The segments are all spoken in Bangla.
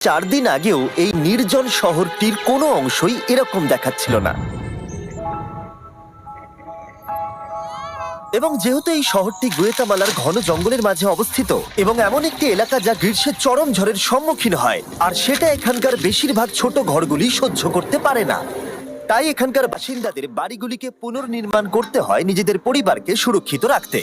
4 দিন আগেও এই নির্জন শহরটির কোনো অংশই এরকম দেখাচ্ছিল না। এবং যেহেতু এই শহরটি গুয়েতামালার ঘন জঙ্গলের মাঝে অবস্থিত এবং এমন একটি এলাকা যা গ্রীষ্মের চরম ঝড়ের সম্মুখীন হয়, আর সেটা এখানকার বেশিরভাগ ছোট ঘরগুলি সহ্য করতে পারে না, তাই এখানকার বাসিন্দাদের বাড়িগুলিকে পুনর্নির্মাণ করতে হয় নিজেদের পরিবারকে সুরক্ষিত রাখতে।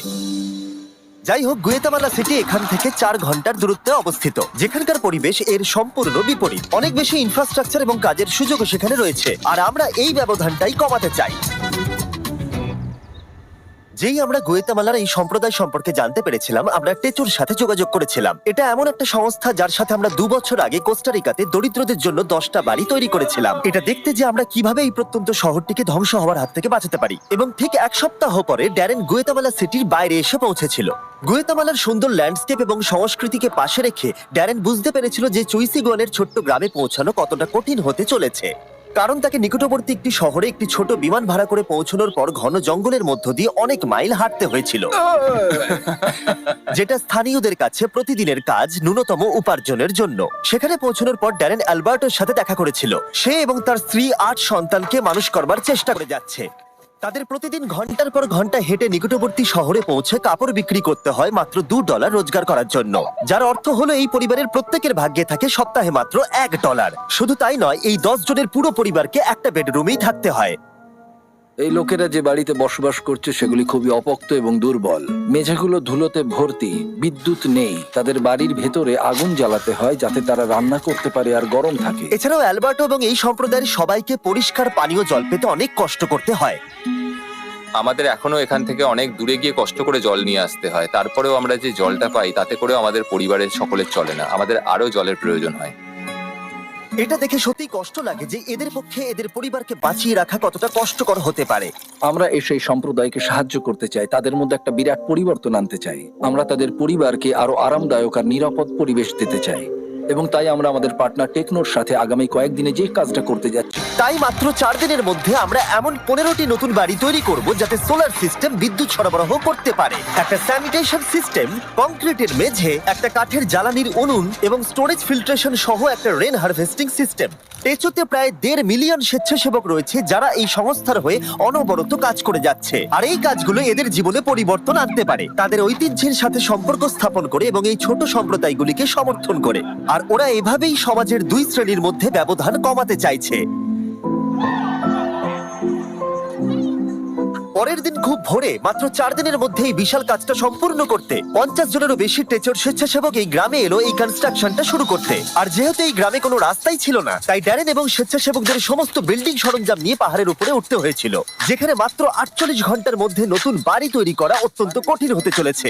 যাই হোক, গুয়েতামালা সিটি এখান থেকে 4 ঘন্টার দূরত্বে অবস্থিত, যেখানকার পরিবেশ এর সম্পূর্ণ বিপরীত। অনেক বেশি ইনফ্রাস্ট্রাকচার এবং কাজের সুযোগও সেখানে রয়েছে, আর আমরা এই ব্যবধানটাই কমাতে চাই। যেই আমরা গুয়েতামালার এই সম্প্রদায় সম্পর্কে জানতে পেরেছিলাম, আমরা টেচোর সাথে যোগাযোগ করেছিলাম। এটা এমন একটা সংস্থা যার সাথে আমরা 2 বছর আগে কোস্টারিকাতে দরিদ্রদের জন্য 10টা বাড়ি তৈরি করেছিলাম, এটা দেখতে যে আমরা কিভাবে এই প্রত্যন্ত শহরটিকে ধ্বংস হওয়ার হাত থেকে বাঁচাতে পারি। এবং ঠিক 1 সপ্তাহ পরে ড্যারেন গুয়েতামালা সিটির বাইরে এসে পৌঁছেছিল। গুয়েতামালার সুন্দর ল্যান্ডস্কেপ এবং সংস্কৃতিকে পাশে রেখে ড্যারেন বুঝতে পেরেছিল যে চুইসিগোয়ানের ছোট্ট গ্রামে পৌঁছানো কতটা কঠিন হতে চলেছে, কারণ তাকে নিকটবর্তী একটি শহরে একটি ছোট বিমান ভাড়া করে পৌঁছানোর পর ঘন জঙ্গলের মধ্য দিয়ে অনেক মাইল হাঁটতে হয়েছিল, যেটা স্থানীয়দের কাছে প্রতিদিনের কাজ, ন্যূনতম উপার্জনের জন্য। সেখানে পৌঁছানোর পর ড্যারেন অ্যালবার্টোর সাথে দেখা করেছিল। সে এবং তার স্ত্রী 8 সন্তানকে মানুষ করবার চেষ্টা করে যাচ্ছে। তাদের প্রতিদিন ঘন্টার পর ঘন্টা হেঁটে নিকটবর্তী শহরে পৌঁছে কাপড় বিক্রি করতে হয় মাত্র $2 রোজগার করার জন্য, যার অর্থ হলো এই পরিবারের প্রত্যেকের ভাগ্যে থাকে সপ্তাহে মাত্র $1। শুধু তাই নয়, এই 10 জনের পুরো পরিবারকে একটা বেডরুমেই থাকতে হয়। এই লোকেরা যে বাড়িতে বসবাস করছে সেগুলি খুবই অপোক্ত এবং দুর্বল। মেঝেগুলো ধুলোতে ভর্তি, বিদ্যুৎ নেই, তাদের বাড়ির ভেতরে আগুন জ্বালাতে হয় যাতে তারা রান্না করতে পারে আর গরম থাকে। এছাড়াও অ্যালবার্টো এবং এই সম্প্রদায়ের সবাইকে পরিষ্কার পানীয় জল পেতে অনেক কষ্ট করতে হয়। আমাদের এখনো এখান থেকে অনেক দূরে গিয়ে কষ্ট করে জল নিয়ে আসতে হয়। তারপরেও আমরা যে জলটা পাই তাতে করেও আমাদের পরিবারের সকলের চলে না, আমাদের আরো জলের প্রয়োজন হয়। এটা দেখে সত্যি কষ্ট লাগে যে এদের পক্ষে এদের পরিবারকে বাঁচিয়ে রাখা কতটা কষ্টকর হতে পারে। আমরা এসে এই সম্প্রদায়কে সাহায্য করতে চাই, তাদের মধ্যে একটা বিরাট পরিবর্তন আনতে চাই। আমরা তাদের পরিবারকে আরো আরামদায়ক আর নিরাপদ পরিবেশ দিতে চাই, এবং তাই আমরা আমাদের পার্টনার টেকনোর সাথে আগামী কয়েকদিনে যে কাজটা করতে যাচ্ছি। তাই মাত্র 4 দিনের মধ্যে আমরা এমন 15টি নতুন বাড়ি তৈরি করব যাতে সোলার সিস্টেম বিদ্যুৎ সরবরাহ করতে পারে, একটা স্যানিটেশন সিস্টেম, কংক্রিটের মেঝে, একটা কাঠের জ্বালানির উনুন এবং স্টোরেজ ফিল্ট্রেশন সহ একটা রেন হারভেস্টিং সিস্টেম। টেচোতে প্রায় 1.5 মিলিয়ন স্বেচ্ছাসেবক রয়েছে যারা এই সংস্থার হয়ে অনবরত কাজ করে যাচ্ছে, আর এই কাজগুলো এদের জীবনে পরিবর্তন আনতে পারে, তাদের ঐতিহ্যের সাথে সম্পর্ক স্থাপন করে এবং এই ছোট সম্প্রদায়গুলিকে সমর্থন করে। আর ওরা এভাবেই সমাজের 2 শ্রেণীর মধ্যে ব্যবধান কমাতে চাইছে। পরের দিন খুব ভোরে, মাত্র 4 দিনের মধ্যে এই বিশাল কাজটা সম্পূর্ণ করতে 50 জনেরও বেশি টেচোর স্বেচ্ছাসেবক এই গ্রামে এলো এই কনস্ট্রাকশনটা শুরু করতে। আর যেহেতু এই গ্রামে কোনো রাস্তাই ছিল না, তাই ড্যারেন এবং স্বেচ্ছাসেবকদের সমস্ত বিল্ডিং সরঞ্জাম নিয়ে পাহাড়ের উপরে উঠতে হয়েছিল, যেখানে মাত্র 48 ঘন্টার মধ্যে নতুন বাড়ি তৈরি করা অত্যন্ত কঠিন হতে চলেছে।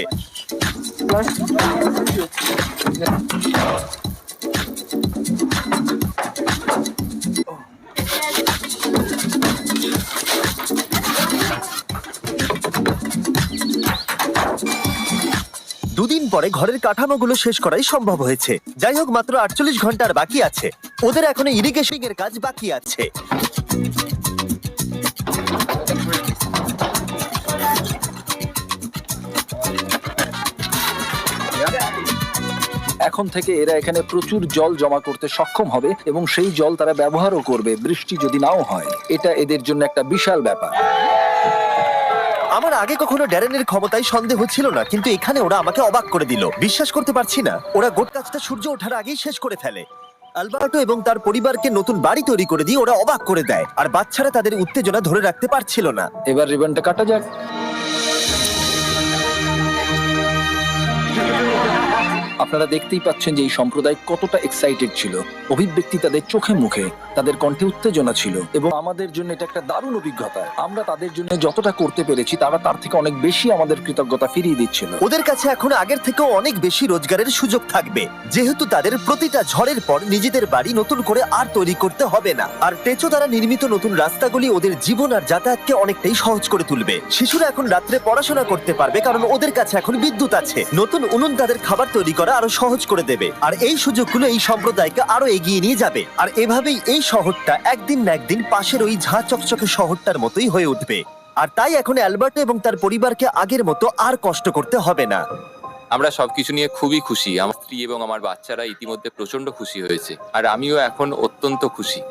দুদিন পরে ঘরের কাঠামোগুলো শেষ করাই সম্ভব হয়েছে। যাই হোক, মাত্র 48 ঘন্টার বাকি আছে। ওদের এখনো ইরিগেশন এর কাজ বাকি আছে। এখন থেকে এরা এখানে প্রচুর জল জমা করতে সক্ষম হবে, এবং সেই জল তারা ব্যবহারও করবে বৃষ্টি যদি নাও হয়। এটা এদের জন্য একটা বিশাল ব্যাপার। আমার আগে কখনো ড্যারেনের ক্ষমতায় সন্দেহ ছিল না, কিন্তু এখানে ওরা আমাকে অবাক করে দিল। বিশ্বাস করতে পারছি না, ওরা গোট কাজটা সূর্য ওঠার আগেই শেষ করে ফেলে। অ্যালবার্টো এবং তার পরিবারকে নতুন বাড়ি তৈরি করে দিয়ে ওরা অবাক করে দেয়, আর বাচ্চারা তাদের উত্তেজনা ধরে রাখতে পারছিল না। এবার রিবনটা কাটা যাক। আপনারা দেখতেই পাচ্ছেন যে এই সম্প্রদায় কতটা এক্সাইটেড ছিল। অভিব্যক্তি তাদের চোখে মুখে, তাদের কণ্ঠে উত্তেজনা ছিল, এবং আমাদের জন্য এটা একটা দারুণ অভিজ্ঞতা। আমরা তাদের জন্য যতটা করতে পেরেছি তারা তার থেকে অনেক বেশি আমাদের কৃতজ্ঞতা ফিরিয়ে দিচ্ছিল। ওদের কাছে এখন আগের থেকেও অনেক বেশি রোজগারের সুযোগ থাকবে, যেহেতু তাদের প্রতিটা ঝড়ের পর নিজেদের বাড়ি নতুন করে আর তৈরি করতে হবে না। আর টেচো দ্বারা নির্মিত নতুন রাস্তাগুলি ওদের জীবন আর যাতায়াতকে অনেকটাই সহজ করে তুলবে। শিশুরা এখন রাত্রে পড়াশোনা করতে পারবে কারণ ওদের কাছে এখন বিদ্যুৎ আছে। নতুন উনুন তাদের খাবার তৈরি করা আরো সহজ করে দেবে, আর এই সুযোগগুলো এই সম্প্রদায়কে আরো এগিয়ে নিয়ে যাবে। আর এভাবেই এই শহরটা একদিন না একদিন পাশের ওই ঝাঁ চকচকে শহরটার মতোই হয়ে উঠবে। আর তাই এখন অ্যালবার্টো এবং তার পরিবারকে আগের মতো আর কষ্ট করতে হবে না। আমরা সবকিছু নিয়ে খুবই খুশি। আমার স্ত্রী এবং আমার বাচ্চারা ইতিমধ্যে প্রচন্ড খুশি হয়েছে, আর আমিও এখন অত্যন্ত খুশি।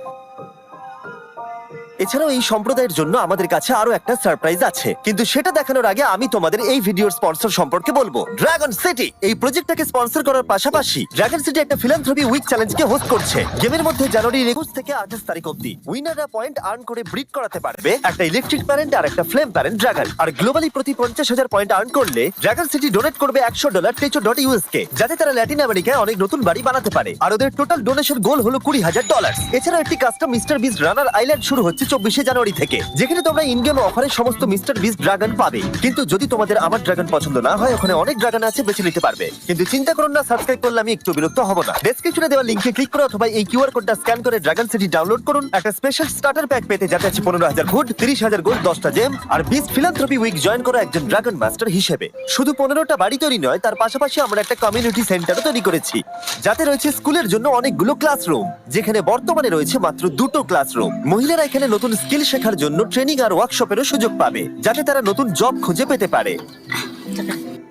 এছাড়াও এই সম্প্রদায়ের জন্য আমাদের কাছে আরো একটা সারপ্রাইজ আছে, কিন্তু সেটা দেখানোর আগে আমি তোমাদের এই ভিডিওর স্পন্সর সম্পর্কে বলবো। ড্রাগন সিটি এই প্রজেক্টটাকে স্পন্সর করার পাশাপাশি ড্রাগন সিটি একটা ফিলান্থ্রপি উইক চ্যালেঞ্জকে হোস্ট করছে। গেমের মধ্যে জানুয়ারি 21 থেকে 28 তারিখ অবধি উইনাররা পয়েন্ট আর্ন করে ব্রিড করাতে পারবে একটা ইলেকট্রিক প্যারেন্ট আর একটা ফ্লেম প্যারেন্ট ড্রাগন। আর গ্লোবালি প্রতি 50,000 পয়েন্ট আর্ন করলে ড্রাগন সিটি ডোনেট করবে $100 techo.us কে, যাতে তারা ল্যাটিন আমেরিকায় অনেক নতুন বাড়ি বানাতে পারে। আর ওদের টোটাল ডোনেশন গোল হলো $20,000। এছাড়া একটি কাস্টম মিস্টার বিস্ট রানার আইল্যান্ড শুরু হচ্ছে 24শে জানুয়ারি থেকে, যেখানে তোমরা ইন গেম অফারে সমস্ত মিস্টার বিস্ট ড্রাগন পাবে। কিন্তু যদি তোমাদের আমার ড্রাগন পছন্দ না হয়, ওখানে অনেক ড্রাগন আছে, বেছে নিতে পারবে। কিন্তু চিন্তা করুন না, সাবস্ক্রাইব করলে আমি একটু বিরক্ত হব না। ডেসক্রিপশনে দেওয়া লিংকে ক্লিক করো অথবা এই কিউআর কোডটা স্ক্যান করে ড্রাগন সিটি ডাউনলোড করুন। একটা স্পেশাল স্টার্টার প্যাক পেতে যাতে আছে 15,000 ফুড, 30,000 গোল্ড, 10টা জেম আর বিস্ট ফিলান্থ্রপি উইক জয়েন করা একজন ড্রাগন মাস্টার হিসেবে। শুধু 15টা বাড়ি তৈরি নয়, তার পাশাপাশি আমরা একটা কমিউনিটি সেন্টারও তৈরি করেছি, যাতে রয়েছে স্কুলের জন্য অনেকগুলো ক্লাসরুম, যেখানে বর্তমানে রয়েছে মাত্র 2টো ক্লাসরুম। মহিলারা এখানে নতুন স্কিল শেখার জন্য ট্রেনিং আর ওয়ার্কশপেরও সুযোগ পাবে, যাতে তারা নতুন জব খুঁজে পেতে পারে।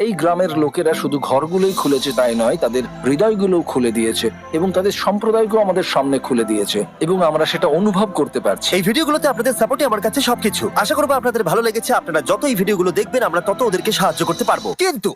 এই গ্রামের লোকেরা শুধু ঘরগুলোই খুলেছে তাই নয়, তাদের হৃদয়গুলোও খুলে দিয়েছে এবং তাদের সম্প্রদায়কেও আমাদের সামনে খুলে দিয়েছে, এবং আমরা সেটা অনুভব করতে পারছি। এই ভিডিওগুলোতে আপনাদের সাপোর্টই আমার কাছে সবকিছু। আশা করবো আপনাদের ভালো লেগেছে। আপনারা যত এই ভিডিওগুলো দেখবেন, আমরা তত ওদেরকে সাহায্য করতে পারবো। কিন্তু